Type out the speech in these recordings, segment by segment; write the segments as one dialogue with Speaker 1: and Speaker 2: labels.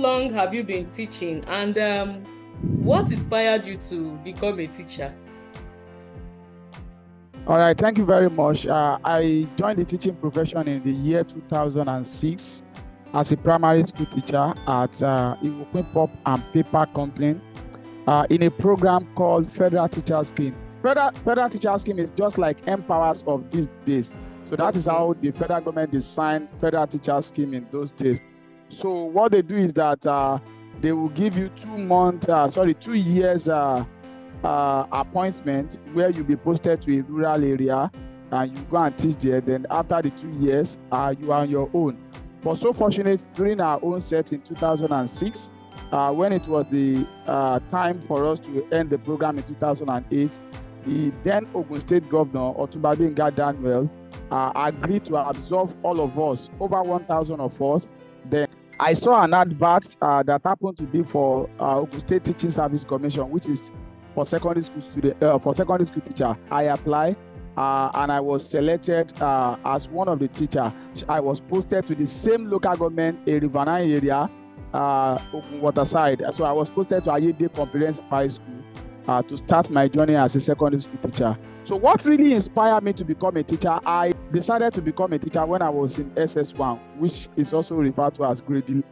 Speaker 1: long have you been teaching, and what inspired you to become a teacher?
Speaker 2: All right, thank you very much. I joined the teaching profession in the year 2006 as a primary school teacher at Iwokun Pop and Paper Company in a program called Federal Teacher Scheme. Federal Teacher Scheme is just like Empowers of these days. So that is how the federal government designed Federal Teacher Scheme in those days. So what they do is that they will give you 2 years appointment where you'll be posted to a rural area and you go and teach there. Then after the 2 years, you are on your own. But so fortunate, during our own set in 2006, when it was the time for us to end the program in 2008, the then Ogun State Governor, Otunba Adewale, agreed to absorb all of us, over 1,000 of us. Then I saw an advert that happened to be for Ogun State Teaching Service Commission, which is for secondary school teacher. I applied and I was selected as one of the teachers. I was posted to the same local government, a Riverine area, Ogun Waterside. So I was posted to ASMN Comprehensive High School to start my journey as a secondary school teacher. So what really inspired me to become a teacher, I decided to become a teacher when I was in SS1, which is also referred to as grade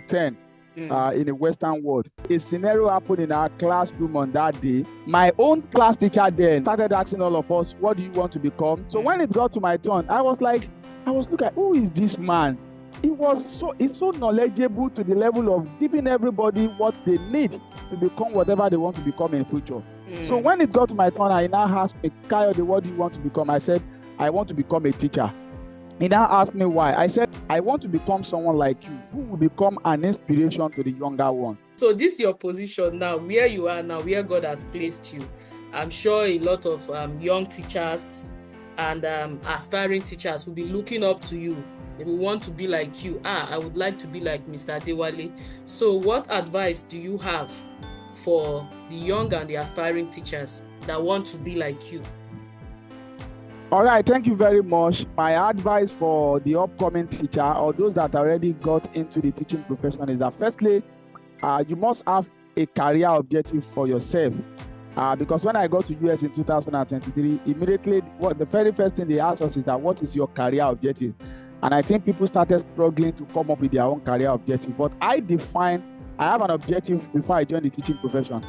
Speaker 2: 10. In the Western world. A scenario happened in our classroom on that day. My own class teacher then started asking all of us, what do you want to become? So when it got to my turn, I was looking at, who is this man? He's so knowledgeable to the level of giving everybody what they need to become whatever they want to become in the future. So when it got to my turn, I now asked me, Kayode, what do you want to become? I said, I want to become a teacher. He now asked me why. I said, I want to become someone like you who will become an inspiration to the younger one.
Speaker 1: So this is your position now, where you are now, where God has placed you. I'm sure a lot of young teachers and aspiring teachers will be looking up to you. They will want to be like you. I would like to be like Mr. Adewale. So what advice do you have for the young and the aspiring teachers that want to be like you?
Speaker 2: All right, thank you very much. My advice for the upcoming teacher or those that already got into the teaching profession is that firstly, you must have a career objective for yourself. Because when I got to US in 2023, immediately the very first thing they asked us is that what is your career objective? And I think people started struggling to come up with their own career objective. But I have an objective before I joined the teaching profession.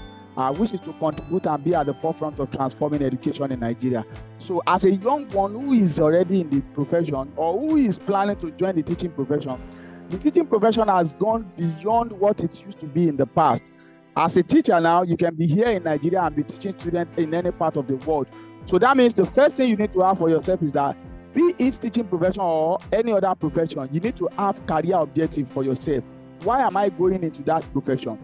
Speaker 2: Which is to contribute and be at the forefront of transforming education in Nigeria. So as a young one who is already in the profession or who is planning to join the teaching profession has gone beyond what it used to be in the past. As a teacher now, you can be here in Nigeria and be teaching students in any part of the world. So that means the first thing you need to have for yourself is that, be it teaching profession or any other profession, you need to have career objective for yourself. Why am I going into that profession?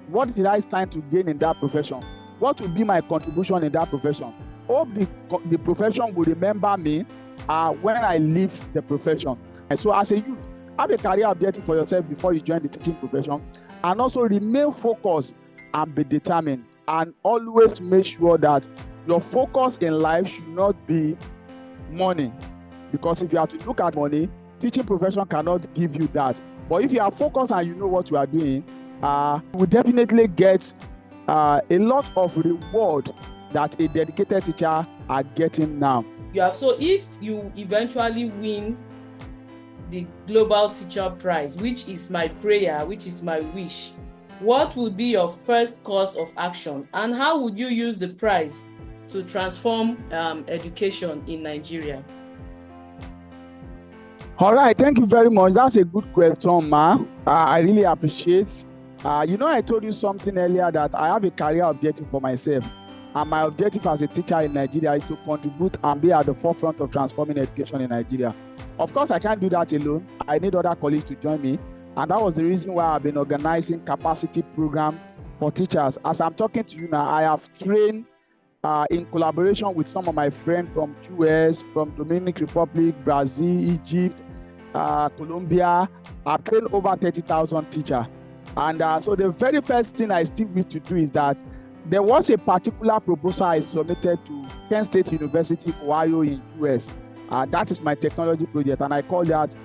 Speaker 2: What did I stand to gain in that profession? What will be my contribution in that profession? Hope the profession will remember me when I leave the profession. And so as a youth, have a career objective for yourself before you join the teaching profession, and also remain focused and be determined, and always make sure that your focus in life should not be money, because if you have to look at money, teaching profession cannot give you that. But if you are focused and you know what you are doing, you will definitely get a lot of reward that a dedicated teacher are getting now.
Speaker 1: So if you eventually win the Global Teacher Prize, which is my prayer, which is my wish, what would be your first course of action, and how would you use the prize to transform education in Nigeria?
Speaker 2: All right, thank you very much. That's a good question, ma. I really appreciate. I told you something earlier that I have a career objective for myself. And my objective as a teacher in Nigeria is to contribute and be at the forefront of transforming education in Nigeria. Of course, I can't do that alone. I need other colleagues to join me. And that was the reason why I've been organizing capacity program for teachers. As I'm talking to you now, I have trained in collaboration with some of my friends from US, from Dominican Republic, Brazil, Egypt, Colombia. I've trained over 30,000 teachers. And so the very first thing I still need to do is that there was a particular proposal I submitted to Kent State University, Ohio in US. That is my technology project, and I call that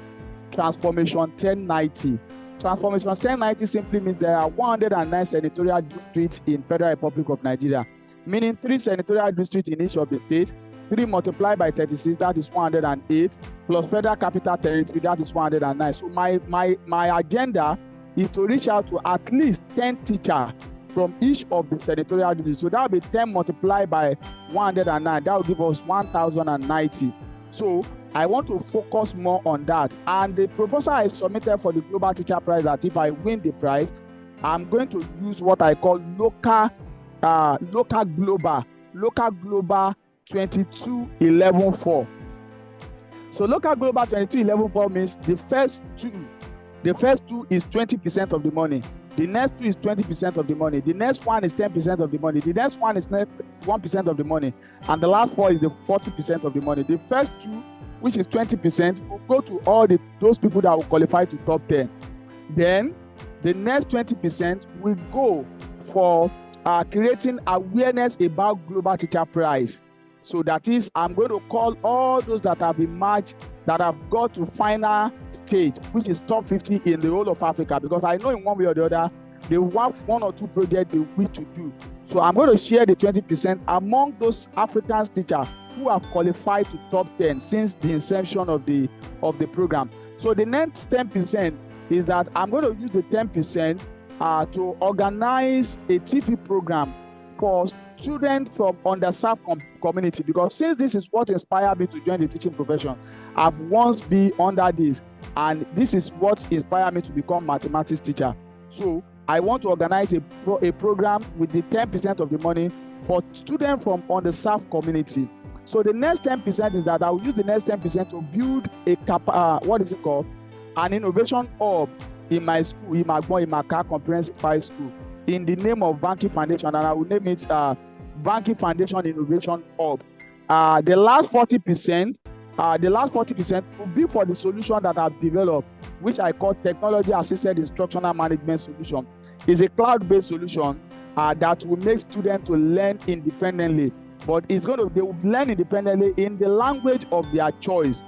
Speaker 2: Transformation 1090 Transformation 1090 simply means there are 109 senatorial districts in Federal Republic of Nigeria, meaning 3 senatorial districts in each of the states. 3 multiplied by 36, that is 108, plus Federal Capital Territory, that is 109. So my agenda is to reach out to at least 10 teachers from each of the senatorial districts. So that will be 10 multiplied by 109. That will give us 1,090. So I want to focus more on that. And the proposal I submitted for the Global Teacher Prize, that if I win the prize, I'm going to use what I call local global 22-11-4. So local global 22-11-4 means the first two is 20% of the money. The next 2 is 20% of the money. The next one is 10% of the money. The next one is 1% of the money. And the last 4 is the 40% of the money. The first 2, which is 20%, will go to all those people that will qualify to top 10. Then the next 20% will go for creating awareness about Global Teacher Prize. So that is, I'm going to call all those that have emerged, that have got to final stage, which is top 50 in the whole of Africa, because I know in one way or the other, they have 1 or 2 projects they wish to do. So I'm going to share the 20% among those African teachers who have qualified to top 10 since the inception of the program. So the next 10% is that I'm going to use the 10% to organize a TV program for students from underserved community, because since this is what inspired me to join the teaching profession, I've once been under this, and this is what inspired me to become mathematics teacher. So I want to organize a program with the 10% of the money for students from underserved community. So the next 10% is that I will use the next 10% to build an innovation hub in my school, in Imaka Comprehensive High School, in the name of Vanki Foundation, and I will name it Vanki Foundation Innovation Hub. The last 40% will be for the solution that I've developed, which I call Technology Assisted Instructional Management Solution. It's a cloud-based solution that will make students to learn independently, but they will learn independently in the language of their choice.